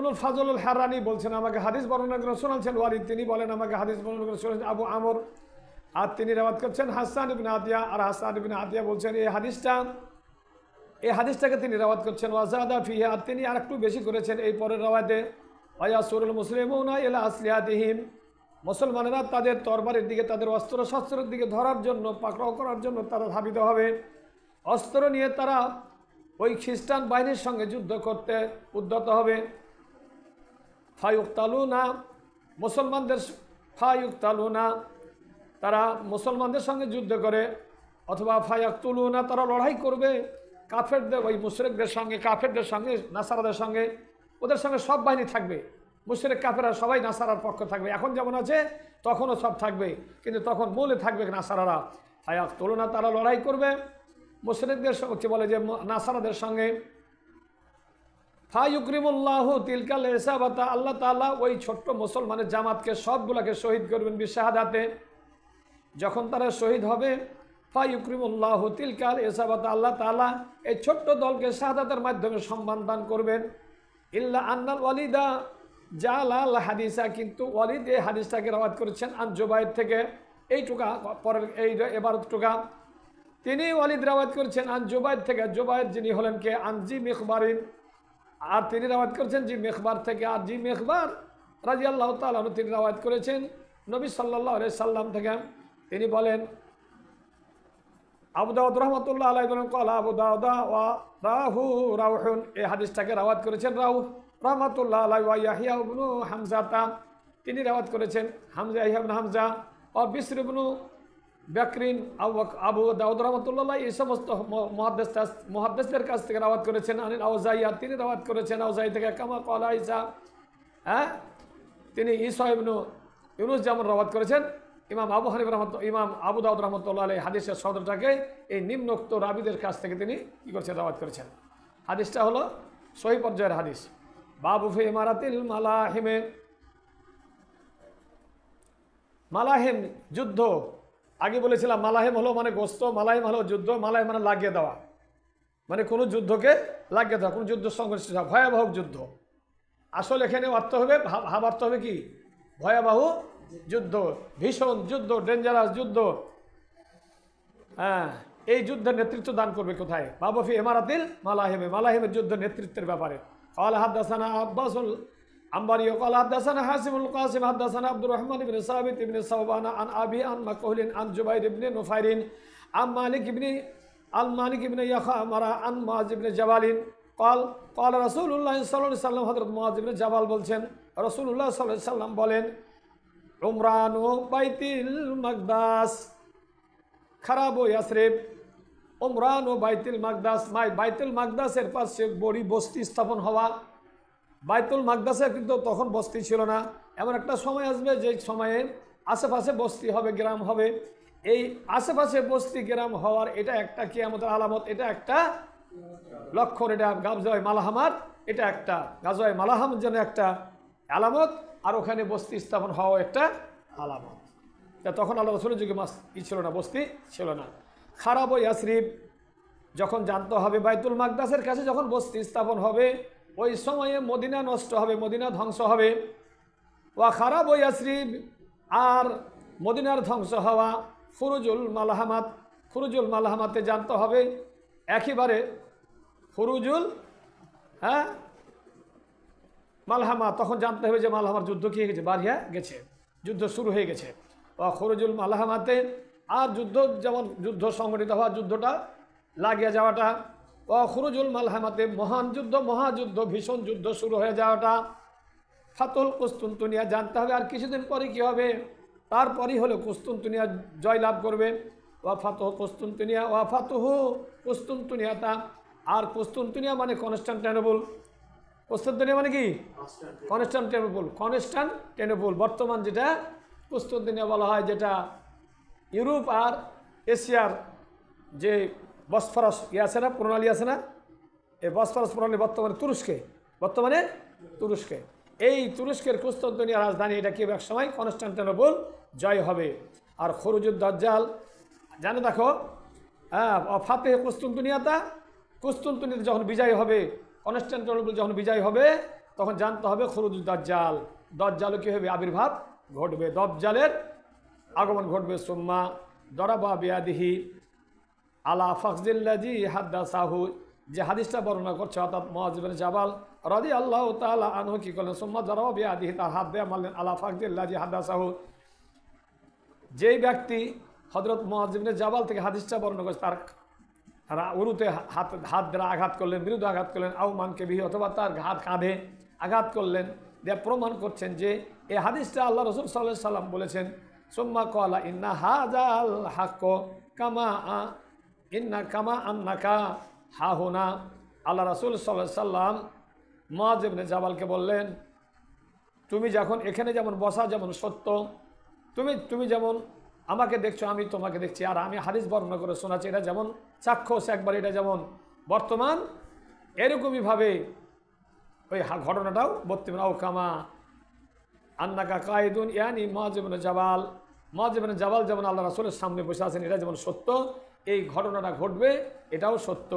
ইবনুল ফাজলুল হারানি বলছেন আমাকে হাদিস বর্ণনা করে শোনাচ্ছেন ওয়ালিদ, তিনি বলেন আমাকে হাদিস বর্ণনা করে শোনাচ্ছেন আবু আমর, আর তিনি রিওয়ায়াত করছেন হাসান ইবনে আতিয়া, আর হাসান ইবনে আতিয়া বলছেন এই হাদিসটাকে তিনি রিওয়ায়াত করছেন ওয়াজাদা ফিহি, আর তিনি আরেকটু বেশি করেছেন এই পরের রিওয়ায়াতে ওয়ায়াসুরুল মুসলিমুনা ইলা আসলিহাতিহিম, মুসলমানেরা তাদের তরবারের দিকে, তাদের অস্ত্র শস্ত্রের দিকে ধরার জন্য, পাকড়াও করার জন্য তারা ধাবিত হবে। অস্ত্র নিয়ে তারা ওই খ্রিস্টান বাহিনীর সঙ্গে যুদ্ধ করতে উদ্যত হবে। ফায়ুক্তালুনা, তারা মুসলমানদের সঙ্গে যুদ্ধ করে, অথবা ফায়াক্তুলুনা, তারা লড়াই করবে কাফেরদের, ওই মুশরিকদের সঙ্গে, কাফেরদের সঙ্গে, নাসারাদের সঙ্গে, ওদের সঙ্গে সব বাহিনী থাকবে। মুশরিক কাফেররা সবাই নাসারার পক্ষ থাকবে, এখন যেমন আছে তখনও সব থাকবে, কিন্তু তখন মূলে থাকবে নাসারারা। ফায়াক্তুলুনা, তারা লড়াই করবে মুশরিকদের সঙ্গে, বলে যে নাসারাদের সঙ্গে। ফায়ুকরিমুল্লাহু তিলকাল ইসাবাতা, আল্লাহ তাআলা ওই ছোট্ট মুসলমানের জামাতকে সবগুলোকে শহীদ করবেন বিশাহাদাতে। যখন তারা শহীদ হবে, ফায়ুকরিমুল্লাহু তিলকাল ইসাবাতা, আল্লাহ তাআলা এই ছোট্ট দলকে শাহাদাতের মাধ্যমে সম্মান দান করবেন। ইল্লা আন্নাল ওয়ালিদা জালাল হাদিসা, কিন্তু ওয়ালিদ এই হাদিসটাকে রিওয়ায়াত করেছেন আন জুবাইর থেকে, এইটুকা পরের এই এবারটুকা তিনি ওয়ালিদ রিওয়ায়াত করেছেন আন জুবাইর থেকে। জুবাইর যিনি হলেন কে? আনজি মিখবারিন, আর তিনি রিওয়ায়াত করেছেন জি মিখবার থেকে। আর জি মিখবার রাদিয়াল্লাহু তাআলা তিনি রিওয়ায়াত করেছেন নবী সাল্লাল্লাহু আলাইহি সাল্লাম থেকে। তিনি বলেন, আবু দাউদ রাহমাতুল্লাহ আলাইহি বলেন ক্বালা আবু দাউদ ওয়া রাহু রাউহুন, এই হাদিসটাকে রিওয়ায়াত করেছেন রাউহ রাহমাতুল্লাহ আলাইহি, ওয়া ইয়াহইয়া ইবনু হামজাতা, তিনি রিওয়ায়াত করেছেন হামজা ইবনে হামজা, ও বিসর ইবনু বাকরিন, আবু দাউদ রাহমাতুল্লাহ এই সমস্ত মুহাদ্দিসদের কাছ থেকে রিওয়ায়াত করেছেন। আনিল আউজাই, তিনি রিওয়ায়াত করেছেন আউজাই থেকে। কামা ক্বালা ঈসা, তিনি ঈসা ইবনু ইউনুস যেমন রিওয়ায়াত করেছেন। ইমাম আবু হানিফা ইমাম আবু দাউদ রাহমাতুল্লাহ আলাইহি হাদিসের সদরটাকে এই নিম্নোক্ত রাবীদের কাছ থেকে তিনি কি করেছেন? রিওয়ায়াত করেছেন। হাদিসটা হলো সহিহ পর্যায়ের হাদিস। বাবু ফি ইমারাতিল মালাহিমে, মালাহিম যুদ্ধ, আগে বলেছিলাম মালাহিম হলো মানে গোস্ত, মালাহিম হলো যুদ্ধ, মালাহিম মানে লাগিয়ে দেওয়া, মানে কোনো যুদ্ধকে লাগিয়ে দেওয়া, কোনো যুদ্ধ সংঘর্ষ, ভয়াবহ যুদ্ধ। আসলে এখানে অর্থ হবে, ভাব অর্থ হবে কি? ভয়াবহ যুদ্ধ, ভীষণ যুদ্ধ, ডেঞ্জারাস যুদ্ধ। হ্যাঁ, এই যুদ্ধের নেতৃত্ব দান করবে কোথায়? বাবু ফি ইমারাতিল মালাহিমে, মালাহিমের যুদ্ধ নেতৃত্বের ব্যাপারে। ক্বালা হাদাসানা আব্বাসুল আম্বারি ক্বালা হাদাসানা হাসিমুল কাসিম হাদাসানা আব্দুর রহমান ইবনে সাবিত ইবনে সাওবানা আন আবি আন মাকহুলিন আন জুবাইর ইবনে নুফাইরিন আন মালিক ইবনে ইয়াখামারা আন মুআয ইবনে জাবালিন ক্বাল রাসূলুল্লাহ সাল্লাল্লাহু আলাইহি ওয়াসাল্লাম, হযরত মুআয ইবনে জাবাল বলছেন রাসূলুল্লাহ সাল্লাল্লাহু আলাইহি ওয়াসাল্লাম বলেন, উমরানু বাইতুল মাকদাস খারাবু ইয়াসরিব, উমরানু বাইতুল মাকদাস, বাইতুল মাকদাসের পাশে বড়ি বস্তি স্থাপন হওয়া। বাইতুল মাকদাসে কিন্তু তখন বস্তি ছিল না, এমন একটা সময় আসবে যে সময়ে আশেপাশে বস্তি হবে, গ্রাম হবে। এই আশেপাশে বস্তি গ্রাম হওয়ার এটা একটা কিয়ামতের আলামত, এটা একটা লক্ষণ, এটা গাজওয়ে মালাহামার, এটা একটা গাজওয়ে মালাহামের জন্য একটা আলামত, আর ওখানে বস্তি স্থাপন হওয়া একটা আলামত। তখন আল্লাহ রাসূলের যুগে ছিল না, বস্তি ছিল না। খারাব ইয়াসরিব, যখন জানতে হবে বাইতুল মাকদাসের কাছে যখন বস্তি স্থাপন হবে, ওই সময়ে মদিনা নষ্ট হবে, মদিনা ধ্বংস হবে। ওয়া খারাব ইয়াসরিব, আর মদিনার ধ্বংস হওয়া ফুরুজুল মালাহামাত, ফুরুজুল মালাহামাতে জানতে হবে একেবারে ফুরুজুল মালহামা, তখন জানতে হবে যে মালহামার যুদ্ধ কি হয়ে গেছে, বাড়িয়া গেছে, যুদ্ধ শুরু হয়ে গেছে। ও খরুজুল মালহামাতে, আর যুদ্ধ যেমন যুদ্ধ সংগঠিত হওয়া, যুদ্ধটা লাগিয়ে যাওয়াটা। ও খরুজুল মালহামাতে, মহান যুদ্ধ, মহাযুদ্ধ, ভীষণ যুদ্ধ শুরু হয়ে যাওয়াটা। ফাতুল কুস্তুনতুনিয়া, জানতে হবে আর কিছুদিন পরে কি হবে, তারপরই হলো কুস্তুনতুনিয়া জয়লাভ করবে। ওয়া ফাতুহ কুস্তুনতুনিয়া, ওয়া ফাতুহু কুস্তুনতুনিয়াতা, আর কুস্তুনতুনিয়া মানে কনস্টান্টিনোপল। কুস্তুনতুনিয়া মানে কি? কনস্টান্টিনোপল, কনস্টান্টিনোপল বর্তমান যেটা কুস্তুনতুনিয়া বলা হয়, যেটা ইউরোপ আর এশিয়ার যে বসফরাস আছে না, প্রণালী আছে না, এই বসফরাস প্রণালী বর্তমানে তুরস্কে, এই তুরস্কের কুস্তুনতুনিয়া রাজধানী, এটা কি এক সময় কনস্টান্টিনোপল জয় হবে। আর খরুজুদ দাজ্জাল জানে দেখো, ফাতেহ কুস্তুনতুনিয়াতা, কুস্তুনতুনিয়া যখন বিজয় হবে, কনস্টান্টিনোপল যখন বিজয় হবে, তখন জানতে হবে খুরুজ দাজ্জাল, দাজ্জালও কি হবে, আবির্ভাব ঘটবে, দাজ্জালের আগমন ঘটবে। সুম্মা দরাবা বিয়াদিহি আলা ফাকজিল্লাজি হাদ্দাসাহু, যে হাদিসটা বর্ণনা করছে অর্থাৎ মুআয ইবনে জাবাল রাদিয়াল্লাহু তাআলা আনহু কি করলেন, সুম্মা দরাবা বিয়াদিহি, তার হাত দিয়ে মারলেন, আলা ফাকজিল্লাজি হাদ্দাসাহু, যেই ব্যক্তি হযরত মুআয ইবনে জাবাল থেকে হাদিসটা বর্ণনা করছে তার উরুতে হাত দ্বারা আঘাত করলেন, বিরুদ্ধে আঘাত করলেন, আও মানকে বিহি, অথবা তার হাত কাঁধে আঘাত করলেন, দিয়ে প্রমাণ করছেন যে এই হাদিসটা আল্লাহ রাসূল সাল্লাল্লাহু আলাইহি সাল্লাম বলেছেন। সুম্মা ক্বালা ইন্না হাযাল হাক্ক কামা আন্নাকা হাহুনা, আল্লাহ রাসূল সাল্লাল্লাহু আলাইহি সাল্লাম মুআয ইবনে জাবালকে বললেন, তুমি যখন এখানে যেমন বসা যেমন সত্য, তুমি যেমন আমাকে দেখছো আমি তোমাকে দেখছি, আর আমি হাদিস বর্ণনা করে শোনাচ্ছি, এটা যেমন চাক্ষুষ একবার, এটা যেমন বর্তমান, এরকমইভাবে ওই ঘটনাটাও বর্তমান। আও কামা আন্নাকা কায়েদুন, ইয়ানি মুআয ইবনে জাবাল, মুআয ইবনে জাবাল যেমন আল্লাহ রাসূলের সামনে বসে আছেন, এটা যেমন সত্য, এই ঘটনাটা ঘটবে এটাও সত্য।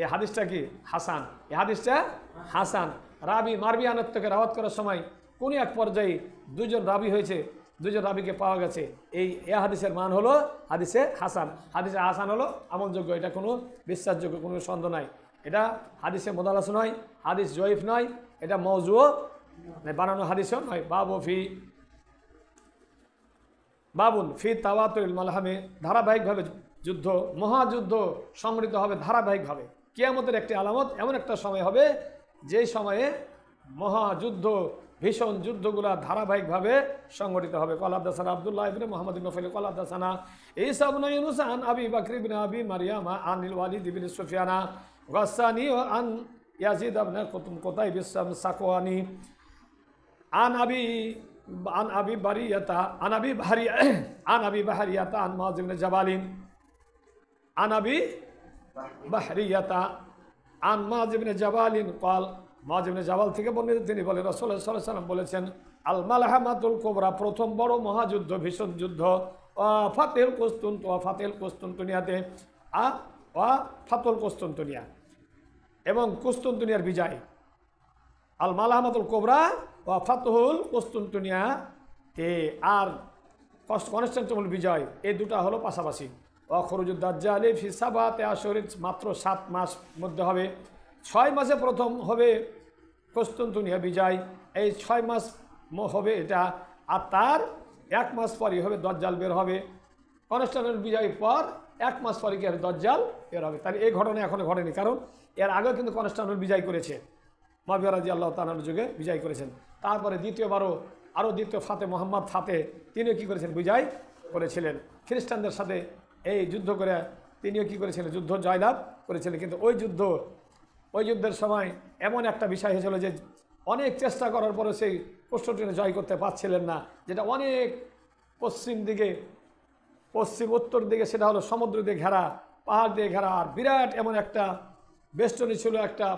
এই হাদিসটা কি হাসান, এই হাদিসটা হাসান। রাবি মারবিয়ানত থেকে রাওয়াত করার সময় কোন এক পর্যায়ে দুজন রাবি হয়েছে, দুজন রাবিকে পাওয়া গেছে, এই হাদিসের মান হলো হাদিসে হাসান। হাদিসে হাসান হলো আমলযোগ্য, এটা কোনো বিশ্বাসযোগ্য, কোনো সন্দেহ নাই। এটা হাদিসে মোদালাস নয়, হাদিস জয়ীফ নয়, এটা মওজুও বানানো হাদিসও নয়। বাবুন ফি তাওয়াতুরিল মালহামে, ধারাবাহিকভাবে যুদ্ধ, মহাযুদ্ধ সংগঠিত হবে ধারাবাহিকভাবে। কিয়ামতের একটি আলামত, এমন একটা সময় হবে যেই সময়ে মহাযুদ্ধ, ভীষণ যুদ্ধগুলা ধারাবাহিকভাবে সংগঠিত হবে। ক্বালা হাদাসানা আব্দুল্লাহ ইবনে মুহাম্মদ ইবনে নফল ক্বালা হাদাসানা ঈসা ইবনে ইউনুস আন আবি বকর ইবনে আবি মারইয়াম আনিল ওয়ালিদ ইবনে সুফিয়ানা গাসসানি আন ইয়াজিদ ইবনে কুতাইব সাকওয়ানি আন আবি বারিয়াতা আন আবি বাহরিয়াতা আন মুআয ইবনে জাবালিন আন আবি বাহরিয়াতা আন মুআয ইবনে জাবালিন ক্বাল, মুআয ইবনে জাবাল থেকে বর্ণিত, তিনি বলেন রাসূলুল্লাহ সাল্লাল্লাহু আলাইহি ওয়াসাল্লাম বলেছেন, আল মালহামাতুল কুবরা, প্রথম বড় মহাযুদ্ধ, ভীষণ যুদ্ধ, ফাতিল কুস্তুনতুনিয়াতে, ফাতুল কুস্তুনতুনিয়া, এবং কুস্তুনতুনিয়ার বিজয়। আল মালহামাতুল কুবরা ওয়া ফাতহুল কুস্তুনতুনিয়াতে, আর কনস্টান্টিনোপল বিজয়, এই দুটা হলো পাশাপাশি। ওয়া খুরুজুদ দাজ্জালি ফি সাবাতি আশহুরিন, মাত্র 7 মাস মধ্যে হবে, 6 মাসে প্রথম হবে কুস্তুনতুনিয়া বিজয়, এই 6 মাস হবে এটা, আর তার 1 মাস পরই হবে দাজ্জাল বের হবে। কনস্টান্টিনোপল বিজয়ের পর 1 মাস পরে কি হবে, দাজ্জাল বের হবে। তাহলে এই ঘটনা এখনো ঘটেনি, কারণ এর আগেও কিন্তু কনস্টান্টিনোপল বিজয় করেছে, মুআবিয়া রাদিয়াল্লাহু তাআলার যুগে বিজয় করেছেন। তারপরে দ্বিতীয় ফাতে, মোহাম্মদ ফাতে, তিনিও কী করেছেন, বিজয় করেছিলেন খ্রিস্টানদের সাথে। এই যুদ্ধ করে তিনিও কী করেছিলেন, যুদ্ধ জয়লাভ করেছিলেন। কিন্তু ওই যুদ্ধের সময় এমন একটা বিষয় হয়েছিল যে অনেক চেষ্টা করার পরে সেই কুষ্ঠটিনে জয় করতে পারছিলেন না, যেটা অনেক উত্তর দিকে সেটা হলো সমুদ্র দিয়ে ঘেরা, পাহাড় দিয়ে ঘেরা, আর বিরাট এমন একটা বেষ্টনী ছিল, একটা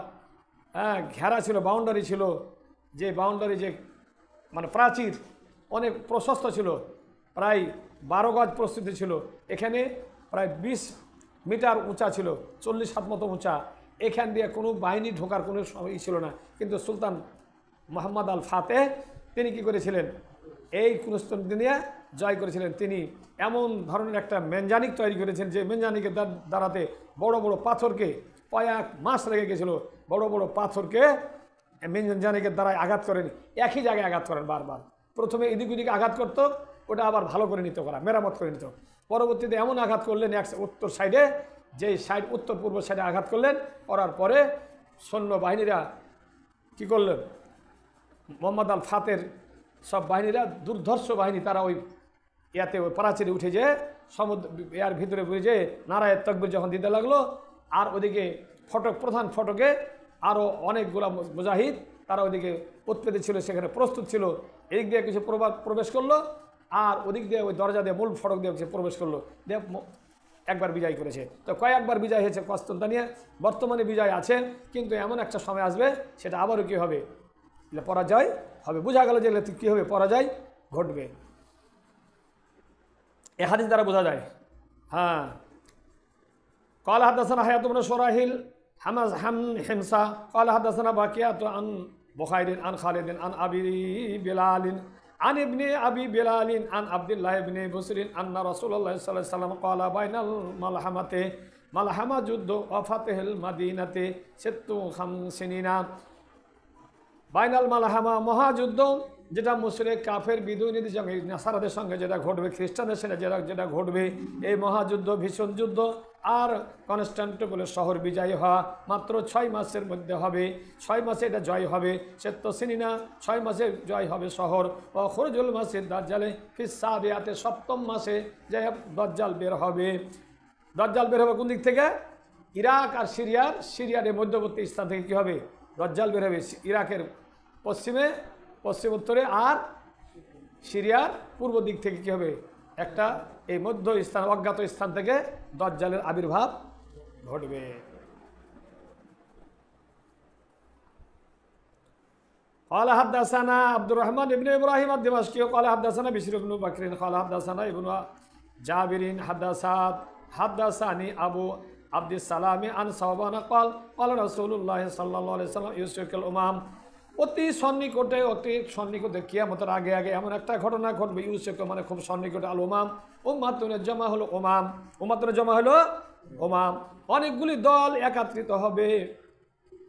ঘেরা ছিল, বাউন্ডারি ছিল, যে বাউন্ডারি যে মানে প্রাচীর অনেক প্রশস্ত ছিল, প্রায় 12 গজ প্রস্তুতি ছিল, এখানে প্রায় 20 মিটার উঁচা ছিল, 40 হাত মতো উঁচা, এখান দিয়ে কোনো বাহিনী ঢোকার কোনো ই ছিল না। কিন্তু সুলতান মুহাম্মদ আল ফাতেহ তিনি কি করেছিলেন, এই কুস্তুনতুনিয়া জয় করেছিলেন। তিনি এমন ধরনের একটা মেনজানিক তৈরি করেছেন, যে মেনজানিকের দ্বারাতে বড় বড় পাথরকে, কয়েক মাস লেগে গেছিল, বড় বড় পাথরকে মেনজানিকের দ্বারাই আঘাত করেন, একই জায়গায় আঘাত করেন বারবার। প্রথমে এদিক ওদিকে আঘাত করতো, ওটা আবার ভালো করে নিত, মেরামত করে নিত। পরবর্তীতে এমন আঘাত করলেন উত্তর সাইডে, যেই সাইড উত্তর পূর্ব সাইডে আঘাত করলেন, করার পরে সৈন্যবাহিনীরা কি করলেন, মোহাম্মদ আল ফাতের সব বাহিনীরা, দুর্ধর্ষ বাহিনী, তারা ওই প্রাচীরে উঠে যে সমুদ্র এর ভিতরে বুঝে নারায়ের তাকবীর যখন দিতে লাগলো, আর ওদিকে প্রধান ফটকে আরও অনেকগুলো মুজাহিদ তারা ওদিকে উৎপেতে ছিল, সেখানে প্রস্তুত ছিল। এদিক দিয়ে কিছু প্রবেশ করলো, আর ওদিক দিয়ে ওই দরজা দিয়ে মূল ফটক দিয়ে প্রবেশ করলো, দিয়ে একবার বিজয় করেছে। তো কয়েকবার বিজয় হয়েছে কুস্তুনতুনিয়া, বর্তমানে বিজয় আছে, কিন্তু এমন একটা সময় আসবে সেটা আবারও কী হবে, পরাজয় হবে। বোঝা গেল যে কী হবে, পরাজয় ঘটবে। এ হাদিস দ্বারা বোঝা যায়। হ্যাঁ, ক্বালা হাদাসানা হায়াত ইবনে শুরাইহিল হিমসা ক্বালা হাদাসানা বাকিয়াত আন বুখারী আন খালিদ আন আবি বিলাল আন ইবনে আবি বিলাল আন আব্দুল্লাহ ইবনে বুসরিন আন্না রাসূলুল্লাহ সাল্লাল্লাহু আলাইহি ওয়াসাল্লাম ক্বালা বাইনাল মালহামাতে মালহামা যুদ্ধ ওয়া ফাতহুল মাদিনাতে সিত্তু খামসিনা। বাইনাল মালহামা মহাযুদ্ধ, যেটা মুশরিক কাফের বিদুইনীদের সঙ্গে নাসারাদের সঙ্গে যেটা ঘটবে, খ্রিস্টানদের সঙ্গে যেটা ঘটবে, এই মহাযুদ্ধ ভীষণ যুদ্ধ। আর কনস্টান্টিনোপল শহর বিজয়ী হওয়া মাত্র 6 মাসের মধ্যে হবে। 6 মাসে এটা জয় হবে। সেত্ত সিনিনা 6 মাসে জয় হবে শহর। ও খরজুল মাসিদ দাজ্জালে ফিস সাবিয়াতে 7ম মাসে যে দাজ্জাল বের হবে। দাজ্জাল বের হবে কোন দিক থেকে? ইরাক আর সিরিয়ার এই মধ্যবর্তী স্থান থেকে কী হবে? দাজ্জাল বের হবে ইরাকের পশ্চিম উত্তরে আর সিরিয়ার পূর্ব দিক থেকে কী হবে? একটা এই মধ্য স্থান, অজ্ঞাত স্থান থেকে দাজ্জালের আবির্ভাব ঘটবে। قال حدثنا عبد الرحمن بن ابراهيم الدمشقي قال حدثنا بشر بن بكر قال حدثنا ابن جابر حدثني ابو عبد السلام عن ثوبان قال قال رسول الله صلى الله عليه وسلم يوشك الامم। অতি সন্নিকটে কিয়ামতের আগে এমন একটা ঘটনা ঘটবে, ইউসুফ মানে খুব সন্নিকটে। আল ওমাম উম্মাতুনের জমা হলো ওমাম, উম্মাতুনের জমা হলো ওমাম। অনেকগুলি দল একত্রিত হবে।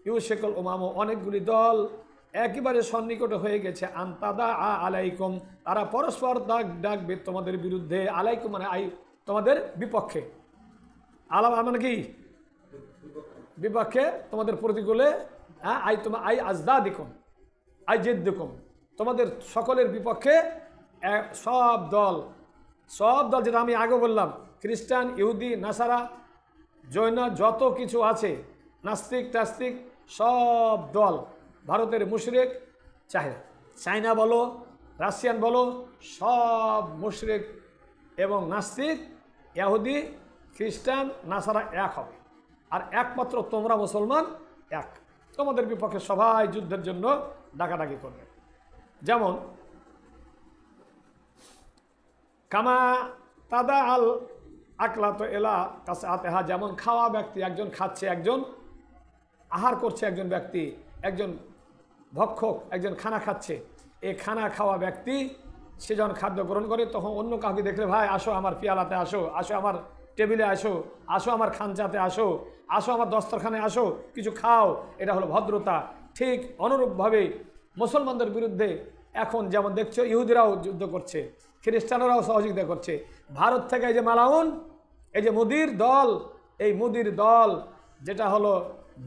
ইউসুফুল ওমাম, অনেকগুলি দল একেবারে সন্নিকটে হয়ে গেছে। আন্তাদা আলাইকুম, তারা পরস্পর ডাকবে তোমাদের বিরুদ্ধে। আলাইকুম মানে তোমাদের বিপক্ষে। মানে কি? বিপক্ষে, তোমাদের প্রতিকূলে। আজদাদিকুম, তোমাদের সকলের বিপক্ষে সব দল, যেটা আমি আগে বললাম, খ্রিস্টান, ইহুদি, নাসারা, জৈন, যত কিছু আছে, নাস্তিক টাস্তিক, সব দল, ভারতের মুশরিক, চায়না বলো, রাশিয়ান বলো, সব মুশরিক এবং নাস্তিক, ইহুদি, খ্রিস্টান, নাসারা এক হবে। আর একমাত্র তোমরা মুসলমান এক। তোমাদের বিপক্ষে সবাই যুদ্ধের জন্য ডাকাডাকি করবে। যেমন কামা তাদা আল আকলা তো এলা কাছে আতেহা, যেমন খাওয়া ব্যক্তি, একজন খাচ্ছে, একজন আহার করছে, একজন ব্যক্তি, একজন ভক্ষক, একজন খানা খাচ্ছে। এই খানা খাওয়া ব্যক্তি সে যখন খাদ্য গ্রহণ করে, তখন অন্য কাউকে দেখলে, ভাই আসো আমার পিয়ালাতে, আসো আমার টেবিলে, আসো আমার খানচাতে, আসো আমার দস্তরখানে, আসো কিছু খাও। এটা হলো ভদ্রতা। ঠিক অনুরূপভাবে মুসলমানদের বিরুদ্ধে এখন যেমন দেখছো ইহুদিরাও যুদ্ধ করছে, খ্রিস্টানরাও সহযোগিতা করছে। ভারত থেকে এই যে মালাউন, এই যে মোদির দল, এই মোদির দল যেটা হলো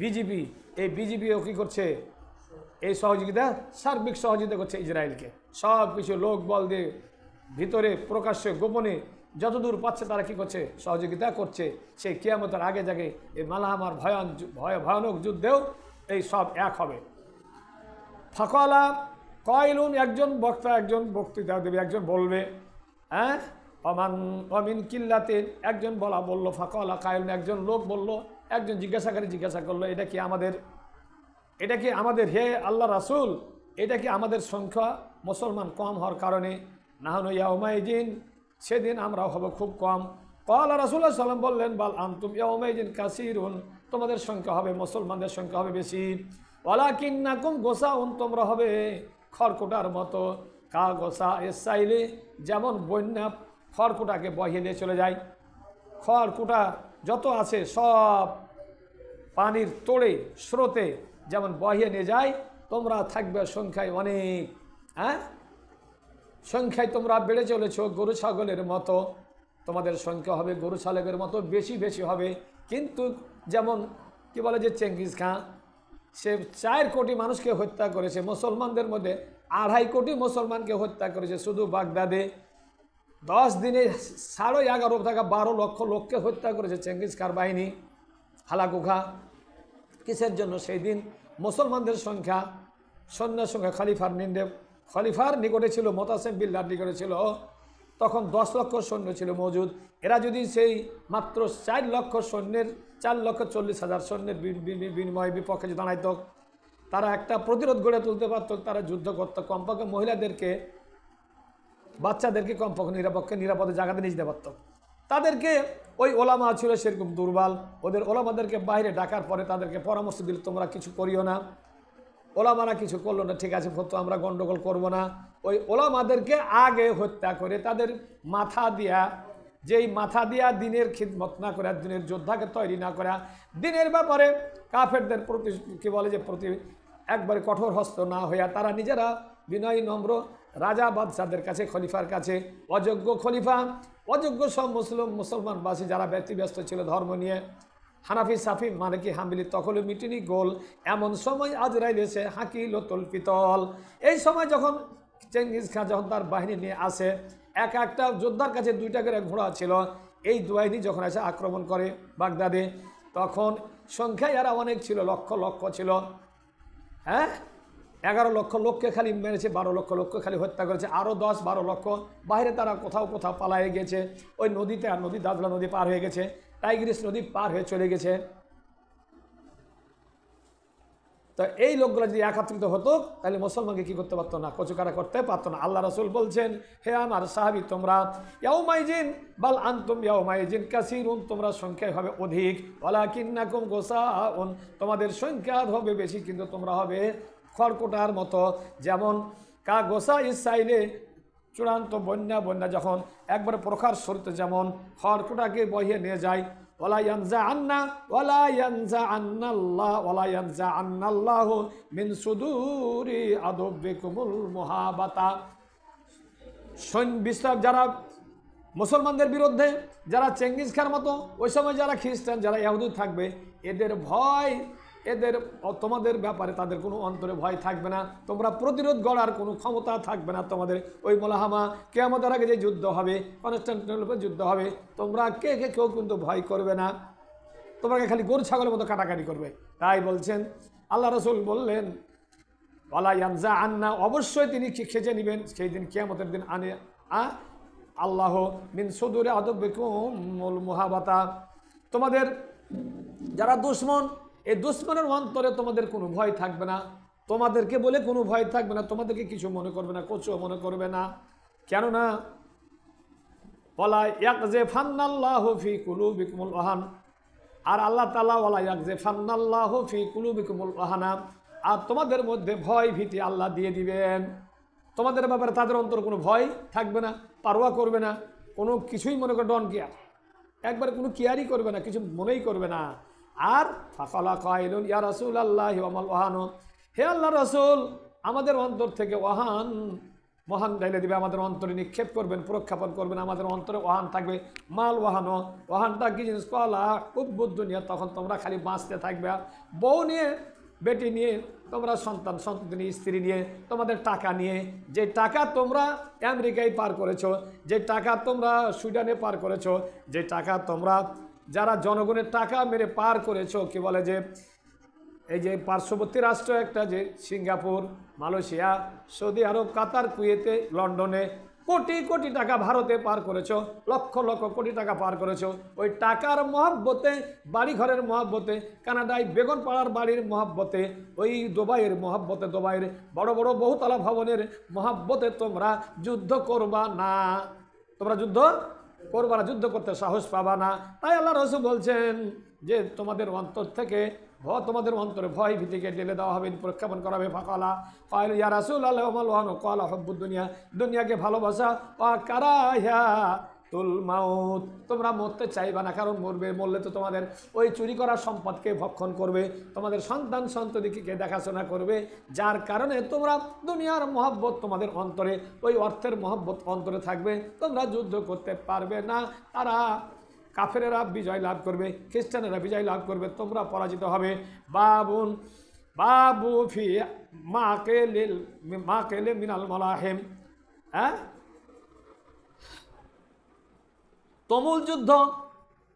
বিজেপি, এই বিজেপিও কী করছে? এই সহযোগিতা, সার্বিক সহযোগিতা করছে ইসরায়েলকে। সব কিছু লোক বল দিয়ে ভিতরে প্রকাশ্যে গোপনে যতদূর পাচ্ছে তারা কি করছে? সহযোগিতা করছে। সেই কিয়ামতের আগে জাগে এই মালাহামার ভয়ানক যুদ্ধেও এই সব এক হবে। ফাকলা কয়লুন, একজন বক্তা, একজন বক্তৃতা দেবে, একজন বলবে, হ্যাঁ, অমিন কিল্লাতেন, একজন বলল। ফাকলা কায়লুন, একজন লোক বলল, একজন জিজ্ঞাসা করলো, এটা কি আমাদের হে আল্লাহ রাসূল, এটা কি আমাদের সংখ্যা মুসলমান কম হওয়ার কারণে? নাহনু ইয়াউমাইদিন, সেদিন আমরা হব খুব কম। ক্বালা রাসূলুল্লাহ সাল্লাল্লাহু আলাইহি ওয়াসাল্লাম বললেন, বাল আনতুম ইয়াউমাইদিন কাসীরুন, তোমাদের সংখ্যা হবে, মুসলমানদের সংখ্যা হবে বেশি। ওয়ালাকিন্নাকুম গোসাউন, তোমরা হবে খড়কুটার মতো। কা গোসা এসাইলে, যেমন বন্যা খড়কুটাকে বহিয়ে নিয়ে চলে যায়। খড়কুটা যত আছে সব পানির তোড়ে, স্রোতে যেমন বহিয়ে নিয়ে যায়, তোমরা থাকবে সংখ্যায় অনেক। হ্যাঁ, সংখ্যায় তোমরা বেড়ে চলেছ গরু ছাগলের মতো। তোমাদের সংখ্যা হবে গরু ছাগলের মতো, বেশি হবে। কিন্তু যেমন কি বলে যে চেঙ্গিস খাঁ, সে 4 কোটি মানুষকে হত্যা করেছে। মুসলমানদের মধ্যে 2.5 কোটি মুসলমানকে হত্যা করেছে শুধু বাগদাদে। 10 দিনে 11.5 থেকে 12 লক্ষ লোককে হত্যা করেছে চেঙ্গিস খাঁর বাহিনী। হালাকুখা কিসের জন্য? সেই দিন মুসলমানদের সংখ্যা, সৈন্যের সংখ্যা খলিফার নিকটে ছিল, মোতাসিম বিল্লাহর নিকটে ছিল। তখন 10 লক্ষ সৈন্য ছিল মজুদ। এরা যদি সেই মাত্র 4 লক্ষ সৈন্যের 4,40,000 সৈন্যের বিনিময়ে বিপক্ষে দাঁড়াইত, তারা একটা প্রতিরোধ গড়ে তুলতে পারত, তারা যুদ্ধ করত। কমপক্ষে মহিলাদেরকে, বাচ্চাদেরকে কমপক্ষে নিরাপদে জায়গাতে নিয়ে যেতে পারত। তাদেরকে ওই ওলামা ছিল সেরকম দুর্বল, ওদের ওলামাদেরকে বাইরে ডাকার পরে তাদেরকে পরামর্শ দিল, তোমরা কিছু করিও না, ওলামারা কিছু করলো না, ঠিক আছে ফতো আমরা গন্ডগোল করব না। ওই ওলামাদেরকে আগে হত্যা করে তাদের মাথা দিয়া, যেই মাথা দিয়া দিনের খিদমত না করে, দিনের যোদ্ধাকে তৈরি না করা, দিনের ব্যাপারে কাফেরদের প্রতি কি বলে যে প্রতি একবারে কঠোর হস্ত না হইয়া তারা নিজেরা বিনয়ী নম্র রাজা বাদশাদের কাছে, খলিফার কাছে, অযোগ্য খলিফা, অযোগ্য সব মুসলমানবাসী যারা ব্যতিব্যস্ত ছিল ধর্ম নিয়ে, হানাফি সাফি মালিকি হাম্বলি তখনও মিটিনি গোল। এমন সময় আজরাইল এসে হাকিল তোল পিতল। এই সময় যখন চেঙ্গিস খান যখন তার বাহিনী নিয়ে আসে, একটা যোদ্ধার কাছে 2টা করে ঘোড়া ছিল, এই বাহিনী যখন এসে আক্রমণ করে বাগদাদে, তখন সংখ্যায় এরা অনেক ছিল, লক্ষ লক্ষ ছিল। হ্যাঁ, 11 লক্ষ লোককে খালি মেরেছে, 12 লক্ষ লোককে খালি হত্যা করেছে, আরও 10-12 লক্ষ বাইরে তারা কোথাও কোথাও পালায়ে গেছে। ওই নদীতে, আর নদী দাজলা নদী পার হয়ে গেছে, টাইগ্রিস নদী পার হয়ে চলে গেছে। তো এই লোকগুলো যদি একত্রিত হতো তাহলে মুসলমানকে কি করতে পারতো না, কচুকারা করতে পারতো না। আল্লাহ রাসূল বলছেন, হে আমার সাহাবী, তোমরা ইয়াউমাইজিন বাল আনতুম ইয়াউমাইজিন কাসীরুন, তোমরা সংখ্যায় হবে অধিক, ওয়ালাকিন্নাকুম গোসাউন, তোমাদের সংখ্যা হবে বেশি কিন্তু তোমরা হবে খড়কুটার মতো। যেমন গোসা ইসাইলে চূড়ান্ত বন্যা যখন একবারে প্রখার স্রোতে যেমন খড়কুটাকে বহিয়ে নিয়ে যায়, ওয়ালা ইয়ানজা আন্নাল্লাহু মিন সুদুরি আদবিকুমুল মুহাবাতা। বিশ্বাস যারা মুসলমানদের বিরুদ্ধে, যারা চেঙ্গিস খার মতো, ওই সময় যারা খ্রিস্টান, যারা ইহুদি থাকবে, এদের ভয়, এদের তোমাদের ব্যাপারে তাদের কোনো অন্তরে ভয় থাকবে না। তোমরা প্রতিরোধ গড়ার কোনো ক্ষমতা থাকবে না তোমাদের। ওই মোলাহামা কিয়ামতের আগে যে যুদ্ধ হবে, কনস্টান্টিনোপল যুদ্ধ হবে, তোমরা কেউ কিন্তু ভয় করবে না, তোমাকে খালি গরু ছাগলের মতো কাটাকাটি করবে। তাই বলছেন আল্লাহ রাসূল বললেন, ওয়ালা ইয়ানজা আন্না, অবশ্যই তিনি খেঁচে নেবেন সেই দিন, কিয়ামতের দিন, আনে আল্লাহ মিন সুদুরি আদবিকুমুল মুহাবাতা, তোমাদের যারা দুশমন, এই দুশমনের অন্তরে তোমাদের কোনো ভয় থাকবে না, তোমাদেরকে বলে কোনো ভয় থাকবে না, তোমাদেরকে কিছু মনে করবে না, কচুও মনে করবে না। কেননা ওয়ালা ইয়াকযিফান্নাল্লাহু ফি কুলুবিকুমুল ওয়াহান, আর আল্লাহ তাআলা ওয়ালা ইয়াকযিফান্নাল্লাহু ফি কুলুবিকুমুল ওয়াহানা, আর তোমাদের মধ্যে ভয় ভীতি আল্লাহ দিয়ে দিবেন। তোমাদের ব্যাপারে তাদের অন্তর কোনো ভয় থাকবে না, পারোয়া করবে না, কোনো কিছুই মনে করে ডন কেয়ার, একবার কোনো কেয়ারই করবে না, কিছু মনেই করবে না। আর ফাকালা কাইলুন ইয়া রাসূলুল্লাহি ওয়া মাল ওয়াহানু, হে আল্লাহ রাসূল, আমাদের অন্তর থেকে ওয়াহান, মহান ডাইলে দিবে, আমাদের অন্তরে নিক্ষেপ করবেন, প্রক্ষেপণ করবেন, আমাদের অন্তরে ওয়াহান থাকবে। মাল ওয়াহানো, ওয়াহানটা কি জিনিস? কলা উব্বুদ দুনিয়া, তখন তোমরা খালি বাঁচতে থাকবে, বউ নিয়ে, বেটি নিয়ে, তোমরা সন্তান নিয়ে, স্ত্রী নিয়ে, তোমাদের টাকা নিয়ে, যে টাকা তোমরা আমেরিকায় পার করেছো, যে টাকা তোমরা সুইডেনে পার করেছো, যে টাকা তোমরা যারা জনগণের টাকা মেরে পার করেছো, কি বলে যে এই যে পার্শ্ববর্তী রাষ্ট্র একটা যে সিঙ্গাপুর, মালয়েশিয়া, সৌদি আরব, কাতার, কুয়েতে, লন্ডনে, কোটি কোটি টাকা ভারতে পার করেছো, লক্ষ লক্ষ কোটি টাকা পার করেছো। ওই টাকার মহব্বতে, বাড়ি ঘরের মহব্বতে, কানাডায় বেগনপাড়ার বাড়ির মহব্বতে, ওই দুবাইয়ের মহব্বতে, দুবাইয়ের বড় বড় বহুতলা ভবনের মহব্বতে তোমরা যুদ্ধ করবা না, তোমরা যুদ্ধ করবা না, যুদ্ধ করতে সাহস পাবা না। তাই আল্লাহ রাসূল বলছেন যে তোমাদের অন্তর থেকে তোমাদের অন্তরে ভয় ভীতিকে ঢেলে দেওয়া হবে, প্রক্ষেপণ করা হবে। ফাকালা কাইলু ইয়া রাসূলুল্লাহ ওয়া মাল ওয়াহানু, ক্বালা হুব্বুদ দুনিয়া, দুনিয়াকে ভালোবাসা, ওয়া কারাহিয়াতুল মাউত, তোমরা মরতে চাইবা না, কারণ মরলে তো তোমাদের ওই চুরি করা সম্পদকে ভক্ষণ করবে, তোমাদের সন্তান সন্ততিকে দেখাশোনা করবে, যার কারণে তোমরা দুনিয়ার মহব্বত তোমাদের অন্তরে, ওই অর্থের মহব্বত অন্তরে থাকবে, তোমরা যুদ্ধ করতে পারবে না। তারা কাফেরেরা বিজয় লাভ করবে, খ্রিস্টানেরা বিজয় লাভ করবে, তোমরা পরাজিত হবে। বাবু ফি মাকেলে মিনাল মালাহিম, হ্যাঁ, তুমুল যুদ্ধ,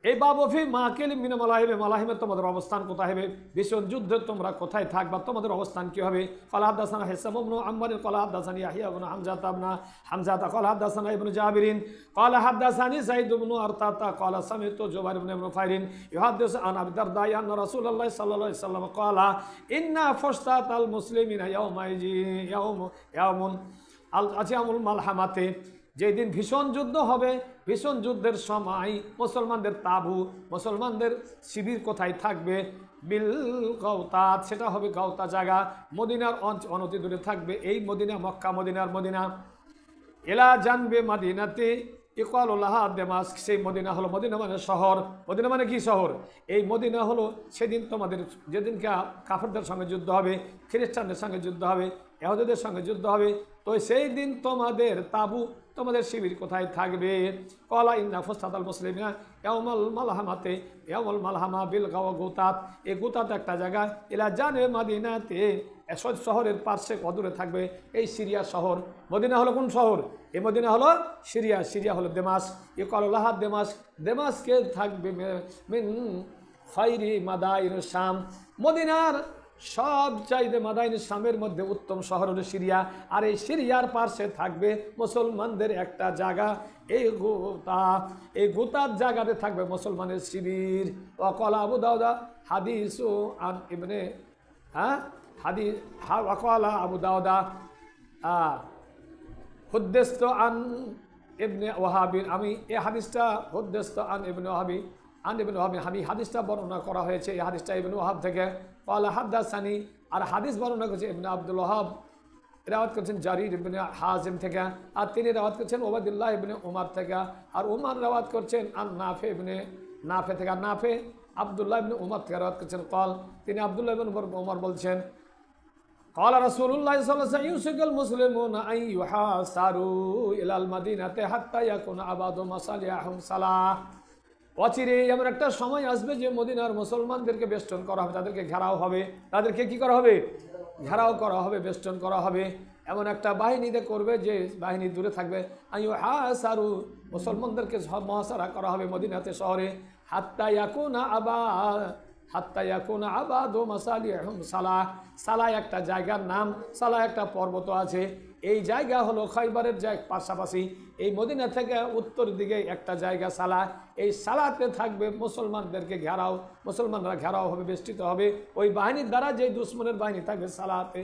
এই বাবফি মাকেলি মিনা মালাহিমে, মালাহিমে তোমাদের অবস্থান কোথায় হবে? ভীষণ যুদ্ধে তোমরা কোথায় থাকবা, তোমাদের অবস্থান কি হবে? ক্বালা হাদাসানা হিসাম ইবনে আম্মার, ক্বালা হাদাসানি ইয়াহইয়া ইবনে হামজাতা, ক্বালা হাদাসানা ইবনে জাবিরিন, ক্বালা হাদাসানি যায়েদ ইবনে আরতাতা, ক্বালা সামিতু জুবাইর ইবনে মুফাইরিন ইউহাদ্দিসু আন আবি দারদা আন্না রাসূলুল্লাহ সাল্লাল্লাহু আলাইহি ওয়াসাল্লাম ক্বালা ইন্না ফুসতাতাল মুসলিমিনা ইয়াউমুন আল-আজিয়ামুল মালহামাতে, যেদিন ভীষণ যুদ্ধ হবে, ভীষণ যুদ্ধের সময় মুসলমানদের তাবু, মুসলমানদের শিবির কোথায় থাকবে? বিল গাওতাত, সেটা হবে গাওতা জায়গা, মদিনার অনতি দূরে থাকবে। এই মদিনা মক্কা মদিনার মদিনা। এলা জানবে মাদিনাতে ইকালুল্লাহ দেমাস্ক, সেই মদিনা হলো, মদিনা মানে শহর। মদিনা মানে কি শহর? এই মদিনা হলো সেদিন তোমাদের, যেদিনকে কাফেরদের সঙ্গে যুদ্ধ হবে, খ্রিস্টানদের সঙ্গে যুদ্ধ হবে, ইহুদিদের সঙ্গে যুদ্ধ হবে, তো সেই দিন তোমাদের তাবু, তোমাদের শিবির কোথায় থাকবে? কলা ইন্না ফুস্তাতাল মুসলিমিনা ইয়াউমাল মালহামাতে, ইয়াউমাল মালহামা বিল গাওতাত, এই গুতাত একটা জায়গা, এলা জানে মাদিনাতে, শহরের পার্শ্বে অদূরে থাকবে এই সিরিয়া শহর। মদিনা হলো কোন শহর? এই মদিনা হলো সিরিয়া, সিরিয়া হলো দেমাস, ইকালুল্লাহ দেমাস, দেমাসকে থাকবে মিন খায়রি মাদাইন শাম, মদিনার সব চাইতে মাদাইন শামের মধ্যে উত্তম শহর হলো সিরিয়া। আর এই সিরিয়ার পার্শ্বে থাকবে মুসলমানদের একটা জায়গা, এই গোতা, এই গোতার জায়গাতে থাকবে মুসলমানের শিবির। ওয়াকালা আবু দাউদা হাদিসু আন ইবনে হাদিস ওয়াকালা আবু দাউদা হুদ্দিসত আন ইবনে ওয়াহাবিন, আমি এই হাদিসটা হুদ্দিসত আন ইবনে ওয়াহাবি আন ইবনে ওয়াহাবিন, আমি হাদিসটা বর্ণনা করা হয়েছে, এই হাদিসটা ইবনে ওয়াহাব থেকে। ক্বালা হাদ্দাসানি, আর হাদিস বর্ণনা করেছে ইবনে আব্দুল ওয়াহাব, রাওয়াত করছেন জারির ইবনে হাজিম থেকে, আর তিনি রাওয়াত করছেন ওবায়দুল্লাহ ইবনে উমর থেকে, আর উমর রাওয়াত করছেন আন নাফে ইবনে নাফে থেকে, আর নাফে আব্দুল্লাহ ইবনে উমর থেকে রাওয়াত করছেন। ক্বাল, তিনি আব্দুল্লাহ ইবনে উমর বলছেন, ক্বালা রাসূলুল্লাহ সাল্লাল্লাহু আলাইহি ওয়াসাল্লাম ইউসিকুল মুসলিমুনা আন ইউহাসারু ইলাল মাদিনাতি হাত্তা ইয়াকুনা আবাদু মাসালিহুম সালাহ, অচিরে এমন একটা সময় আসবে যে মদিনার মুসলমানদেরকে বেষ্টন করা হবে, তাদেরকে ঘেরাও হবে, তাদেরকে কি করা হবে? ঘেরাও করা হবে, বেষ্টন করা হবে। এমন একটা বাহিনীতে করবে যে বাহিনী দূরে থাকবে, আইয়ু হাসারু, মুসলমানদেরকে মহাসারা করা হবে মদিনাতে শহরে, হাত্তা ইয়াকুনা আবাদু মাসালিহুম সালাহ, সালাহ একটা জায়গার নাম, সালাহ একটা পর্বত আছে, এই জায়গা হলো খাইবারের পাশাপাশি, এই মদিনা থেকে উত্তর দিকে একটা জায়গা সালাহ, এই সালাতে থাকবে মুসলমানদেরকে ঘেরাও, মুসলমানরা ঘেরাও হবে, বেষ্টিত হবে ওই বাহিনীর দ্বারা, যেই দুশ্মনের বাহিনী থাকবে সালাতে।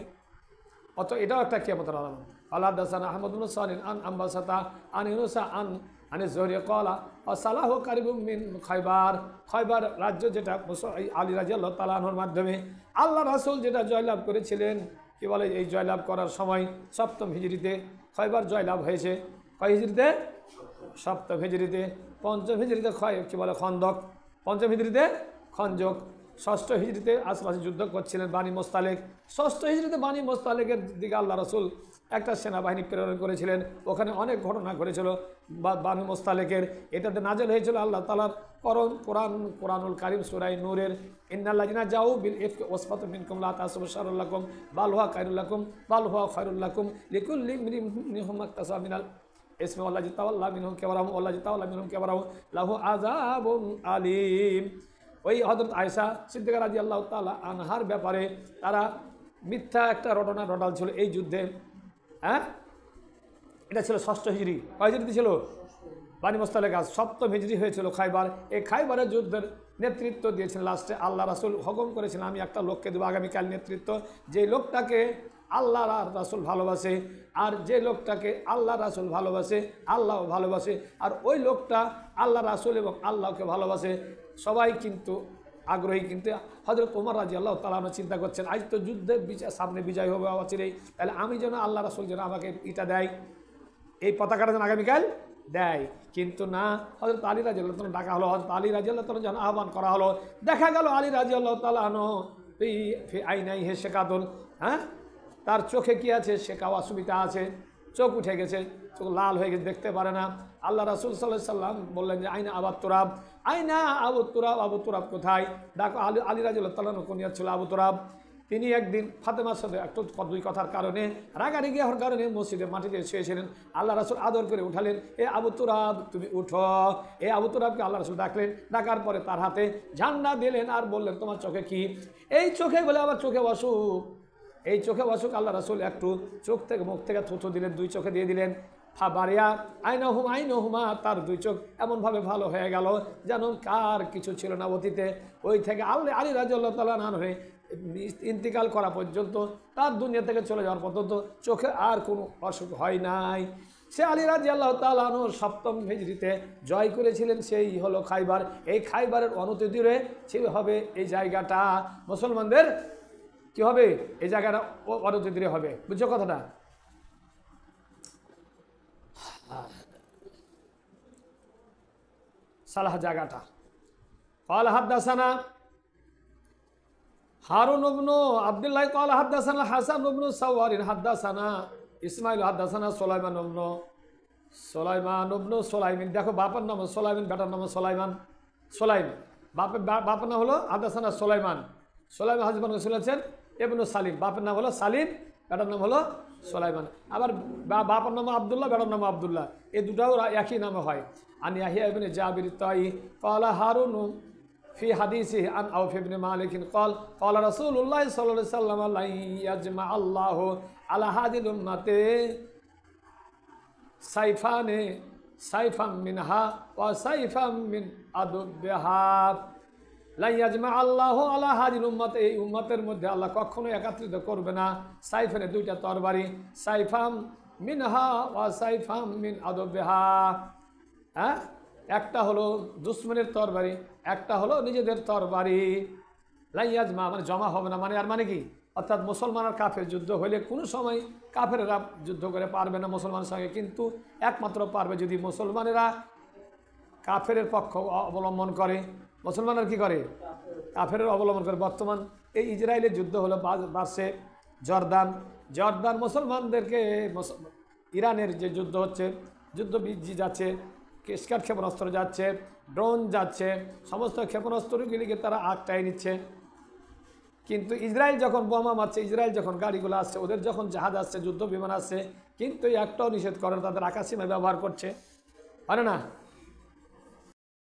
অত এটাও একটা কিয়ামতের আলামত। আল্লাহ দাসান আহমদ বিন সালিন আন আম্বাসাতা আন ইউনুসা আন জোহরি ক্বালা সালাহু কারিবুম মিন খাইবার, খাইবার রাজ্য যেটা আলী রাদিয়াল্লাহু তাআলা আনহুর মাধ্যমে আল্লাহ রাসূল যেটা জয়লাভ করেছিলেন, কি বলে, এই জয়লাভ করার সময় 7ম হিজরিতে খাইবার জয়লাভ হয়েছে। কয় হিজরিতে? 7ম হিজরিতে। 5ম হিজরিতে কি বলে খন্দক, 5ম হিজরিতে খন্দক, 6ষ্ঠ হিজরিতে আশপাশে যুদ্ধ করছিলেন বানি মোস্তালেক। 6ষ্ঠ হিজরিতে বানি মোস্তালেকের দিকে আল্লাহ রাসূল একটা সেনাবাহিনী প্রেরণ করেছিলেন, ওখানে অনেক ঘটনা ঘটেছিল বানি মোস্তালেকের। এটাতে নাজেল হয়েছিল আল্লাহ তাআলার কোরআনুল কারীম সূরা নূরের, ইন্নাল্লাযিনা জাউ বিল ইফকি ওয়াসফাতুম মিনকুম লা তাহসাবু শাররাল লাকুম বাল হুয়া খায়রুল লাকুম বাল হুয়া খায়রুল লাকুম লিকুল্লি ইমরিইন মিনহুম মাকতাসাবা মিনাল ইসমি ওয়াল্লাযী তাওয়াল্লা মিনহুম কিবরাহু ওয়াল্লাযী তাওয়াল্লা মিনহুম কিবরাহু লাহু আযাবুন আলীম। ওই হযরত আয়েশা সিদ্দিকা রাদিয়াল্লাহু তাআলা আনহার ব্যাপারে তারা মিথ্যা একটা রটনা রটাল ছিল এই যুদ্ধে। এটা ছিল 6ষ্ঠ হিজরি। কয় হিজরিতে ছিল? বানি মোস্তালেক। 7ম হিজরি হয়েছিল খাইবার। এই খাইবারের যুদ্ধের নেতৃত্ব দিয়েছিলেন লাস্টে আল্লাহ রাসূল, হুকুম করেছিলেন আমি একটা লোককে দেবো আগামীকাল নেতৃত্ব, যে লোকটাকে আল্লাহ রাসূল ভালোবাসে, আর যে লোকটাকে আল্লাহ রাসূল ভালোবাসে আল্লাহ ভালোবাসে, আর ওই লোকটা আল্লাহ রাসূল এবং আল্লাহকে ভালোবাসে। সবাই কিন্তু আগ্রহী, কিন্তু হযরত ওমর রাদিয়াল্লাহু তাআলা চিন্তা করছেন আজ তো যুদ্ধে সামনে বিজয় হবে অচিরেই, তাহলে আমি যেন আল্লাহ রাসূল যেন আমাকে এটা দেয়, এই পতাকাটা যেন আগামীকাল দেয়। কিন্তু না, হযরত আলী রাদিয়াল্লাহু তাআলা ডাকা হলো, হযরত আলী রাদিয়াল্লাহু তাআলা যেন আহ্বান করা হলো। দেখা গেল আলী রাদিয়াল্লাহু তাআলা ফি আইনাইহি শিকাতুন, তার চোখে কি আছে? শেকাও, অসুবিধা আছে, চোখ উঠে গেছে, চোখ লাল হয়ে গেছে, দেখতে পারে না। আল্লাহ রাসূল সাল্লাল্লাহু আলাইহি সাল্লাম বললেন যে আইনা আবু তুরাব, আইনা আবু তুরাব, আবু তুরাব কোথায়? ডাকো। আলী রাদিয়াল্লাহু তাআলা কুনিয়াত ছিল আবু তুরাব। তিনি একদিন ফাতেমার সাথে একটু দুই কথার কারণে, রাগারাগি হওয়ার কারণে মসজিদের মাটিতে শুয়েছিলেন। আল্লাহ রাসূল আদর করে উঠালেন, এ আবু তুরাব তুমি উঠো। এ আবু তুরাবকে আল্লাহ রাসূল ডাকলেন, ডাকার পরে তার হাতে ঝান্ডা দিলেন আর বললেন তোমার চোখে কি? এই চোখে বলে আমার চোখে অসুখ, এই চোখে অসুখ। আল্লাহ রাসূল একটু চোখ থেকে মুখ থেকে থুথু দিলেন, 2 চোখে দিয়ে দিলেন। ফাবারিয়া আইনহুমা, তার 2 চোখ এমনভাবে ভালো হয়ে গেল যেন কার কিছু ছিল না অতীতে। ওই থেকে আলী রাদিয়াল্লাহু তাআলা আনহু ইন্তিকাল করা পর্যন্ত, তার দুনিয়া থেকে চলে যাওয়ার পর্যন্ত চোখে আর কোনো অসুখ হয় নাই। সে আলী রাদিয়াল্লাহু তাআলা আনহু 7ম হিজরিতে জয় করেছিলেন, সেই হলো খাইবার। এই খাইবারের অনতিদূরে ছিল হবে এই জায়গাটা, মুসলমানদের কি হবে এই জায়গাটা অনতিদূরে হবে, বুঝছো কথাটা? সালাহ জায়গাটা। قال حدثنا هارون بن عبد الله قال حدثنا حسن بن سوار حدثنا ইসমাইল حدثنا সুলাইমান بن সুলাইমান। দেখো বাবার নাম সুলাইমান, বেটার নাম সুলাইমান। বাপের নাম হলো হাদাসানা সুলাইমান হাজবান শুনেছেন ইবনু সালিম, বাপের নাম হলো সালিম, বেটার নাম হলো সুলাইমান। আবার বাপের নাম আব্দুল্লাহ, বেটার নাম আব্দুল্লাহ, এই দুটাও একই নামে হয়। আন ইয়াহিয়া ইবনে জাবির তাই قال هارون في حديثه عن عوف بن مالك قال قال رسول الله صلى الله عليه وسلم لا يجمع الله على هذه الأمة سيفا منها وسيفا من أدبها لا يجمع الله على هذه الأمة। এই উম্মতের মধ্যে আল্লাহ কখনো একত্রিত করবে না সাইফের দুইটা তরবারি, সাইফাম মিনহা ওয়া সাইফাম মিন আদবিহা। হ্যাঁ, একটা হলো দুশ্মনের তরবারি, একটা হলো নিজেদের তরবারি। লাইয়াজমা মানে জমা হবে না, মানে আর মানে কি, অর্থাৎ মুসলমান আর কাফের যুদ্ধ হলে কোনো সময় কাফেরেরা যুদ্ধ করে পারবে না মুসলমানের সঙ্গে, কিন্তু একমাত্র পারবে যদি মুসলমানেরা কাফের পক্ষ অবলম্বন করে। মুসলমানরা কি করে? কাফের অবলম্বন করে। বর্তমান এই ইসরায়েলের যুদ্ধ হলো বাড়ছে জর্দান মুসলমানদেরকে, ইরানের যে যুদ্ধ হচ্ছে, যুদ্ধ বিজি যাচ্ছে, স্কাট ক্ষেপণাস্ত্র যাচ্ছে, ড্রোন যাচ্ছে, সমস্ত ক্ষেপণাস্ত্রগুলিকে তারা আটকায় নিচ্ছে। কিন্তু ইসরায়েল যখন বোমা মারছে, ইসরায়েল যখন গাড়িগুলো আসছে, ওদের যখন জাহাজ আসছে, যুদ্ধ বিমান আসছে, কিন্তু একটাও নিষেধ করে, তাদের আকাশসীমা ব্যবহার করছে, পারে না।